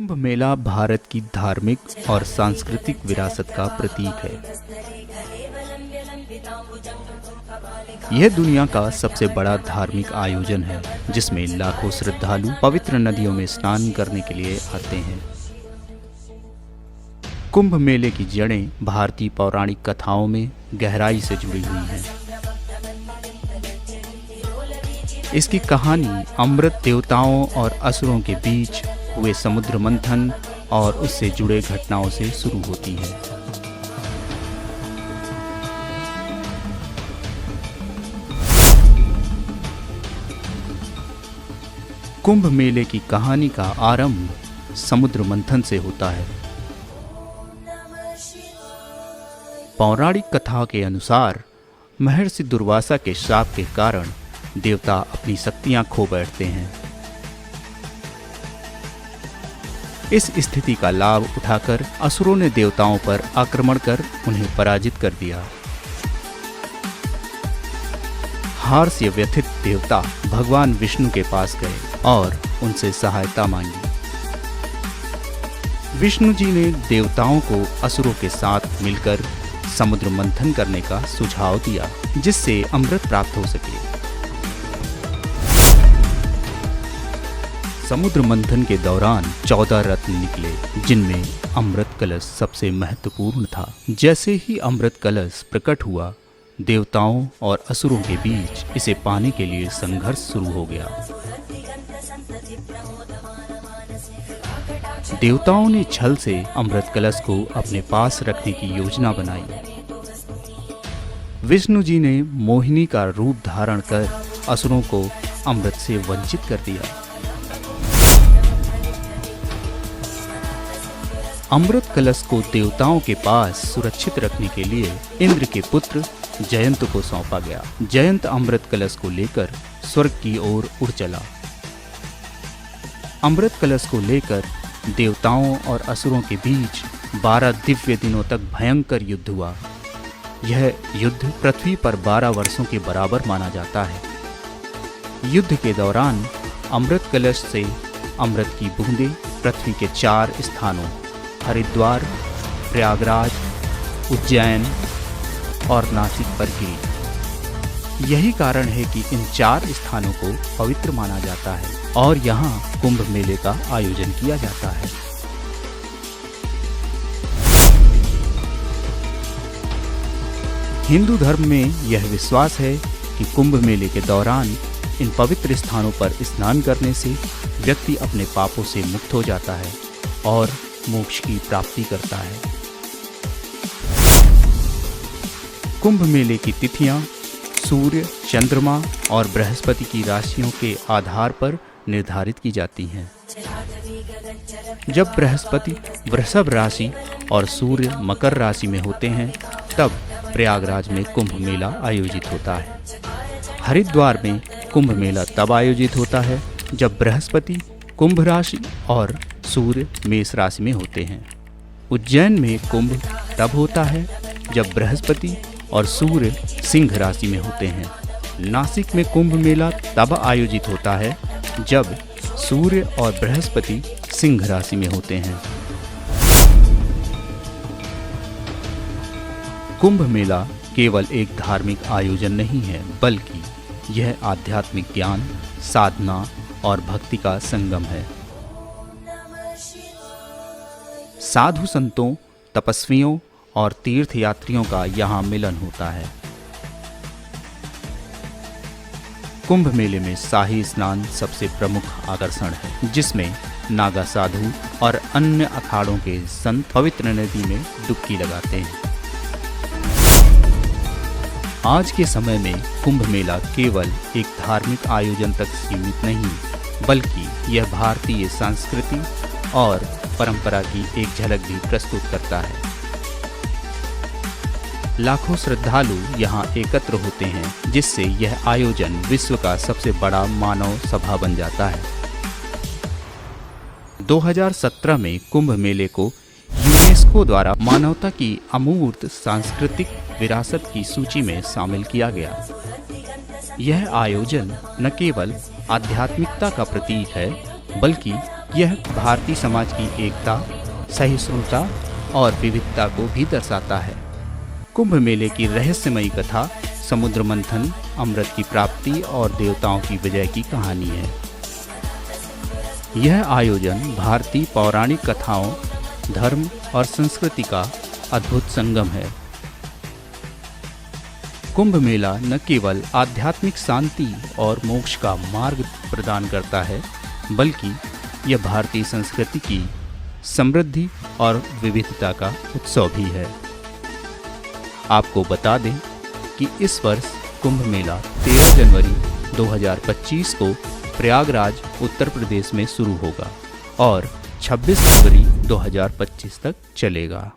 कुंभ मेला भारत की धार्मिक और सांस्कृतिक विरासत का प्रतीक है। यह दुनिया का सबसे बड़ा धार्मिक आयोजन है, जिसमें लाखों श्रद्धालु पवित्र नदियों में स्नान करने के लिए आते हैं। कुंभ मेले की जड़ें भारतीय पौराणिक कथाओं में गहराई से जुड़ी हुई हैं। इसकी कहानी अमृत देवताओं और असुरों के बीच हुए समुद्र मंथन और उससे जुड़े घटनाओं से शुरू होती है। कुंभ मेले की कहानी का आरंभ समुद्र मंथन से होता है। पौराणिक कथा के अनुसार महर्षि दुर्वासा के शाप के कारण देवता अपनी शक्तियां खो बैठते हैं। इस स्थिति का लाभ उठाकर असुरों ने देवताओं पर आक्रमण कर उन्हें पराजित कर दिया। हार से व्यथित देवता भगवान विष्णु के पास गए और उनसे सहायता मांगी। विष्णु जी ने देवताओं को असुरों के साथ मिलकर समुद्र मंथन करने का सुझाव दिया, जिससे अमृत प्राप्त हो सके। समुद्र मंथन के दौरान 14 रत्न निकले, जिनमें अमृत कलश सबसे महत्वपूर्ण था। जैसे ही अमृत कलश प्रकट हुआ, देवताओं और असुरों के बीच इसे पाने के लिए संघर्ष शुरू हो गया। देवताओं ने छल से अमृत कलश को अपने पास रखने की योजना बनाई। विष्णु जी ने मोहिनी का रूप धारण कर असुरों को अमृत से वंचित कर दिया। अमृत कलश को देवताओं के पास सुरक्षित रखने के लिए इंद्र के पुत्र जयंत को सौंपा गया। जयंत अमृत कलश को लेकर स्वर्ग की ओर उड़ चला। अमृत कलश को लेकर देवताओं और असुरों के बीच 12 दिव्य दिनों तक भयंकर युद्ध हुआ। यह युद्ध पृथ्वी पर 12 वर्षों के बराबर माना जाता है। युद्ध के दौरान अमृत कलश से अमृत की बूंदें पृथ्वी के 4 स्थानों हरिद्वार, प्रयागराज, उज्जैन और नासिक पर गिरी। यही कारण है कि इन 4 स्थानों को पवित्र माना जाता है और यहाँ कुंभ मेले का आयोजन किया जाता है। हिंदू धर्म में यह विश्वास है कि कुंभ मेले के दौरान इन पवित्र स्थानों पर स्नान करने से व्यक्ति अपने पापों से मुक्त हो जाता है और मोक्ष की प्राप्ति करता है। कुंभ मेले की तिथियां सूर्य, चंद्रमा और बृहस्पति की राशियों के आधार पर निर्धारित की जाती हैं। जब बृहस्पति वृषभ राशि और सूर्य मकर राशि में होते हैं, तब प्रयागराज में कुंभ मेला आयोजित होता है। हरिद्वार में कुंभ मेला तब आयोजित होता है जब बृहस्पति कुंभ राशि और सूर्य मेष राशि में होते हैं। उज्जैन में कुंभ तब होता है जब बृहस्पति और सूर्य सिंह राशि में होते हैं। नासिक में कुंभ मेला तब आयोजित होता है जब सूर्य और बृहस्पति सिंह राशि में होते हैं। कुंभ मेला केवल एक धार्मिक आयोजन नहीं है, बल्कि यह आध्यात्मिक ज्ञान, साधना और भक्ति का संगम है। साधु संतों, तपस्वियों और तीर्थयात्रियों का यहाँ मिलन होता है। कुंभ मेले में शाही स्नान सबसे प्रमुख आकर्षण है, जिसमें नागा साधु और अन्य अखाड़ों के संत पवित्र नदी में डुबकी लगाते हैं। आज के समय में कुंभ मेला केवल एक धार्मिक आयोजन तक सीमित नहीं, बल्कि यह भारतीय संस्कृति और परंपरा की एक झलक भी प्रस्तुत करता है। लाखों श्रद्धालु यहाँ एकत्र होते हैं, जिससे यह आयोजन विश्व का सबसे बड़ा मानव सभा बन जाता है। 2017 में कुंभ मेले को यूनेस्को द्वारा मानवता की अमूर्त सांस्कृतिक विरासत की सूची में शामिल किया गया। यह आयोजन न केवल आध्यात्मिकता का प्रतीक है, बल्कि यह भारतीय समाज की एकता, सहिष्णुता और विविधता को भी दर्शाता है। कुंभ मेले की रहस्यमयी कथा समुद्र मंथन, अमृत की प्राप्ति और देवताओं की विजय की कहानी है। यह आयोजन भारतीय पौराणिक कथाओं, धर्म और संस्कृति का अद्भुत संगम है। कुंभ मेला न केवल आध्यात्मिक शांति और मोक्ष का मार्ग प्रदान करता है, बल्कि यह भारतीय संस्कृति की समृद्धि और विविधता का उत्सव भी है। आपको बता दें कि इस वर्ष कुंभ मेला 13 जनवरी 2025 को प्रयागराज, उत्तर प्रदेश में शुरू होगा और 26 फरवरी 2025 तक चलेगा।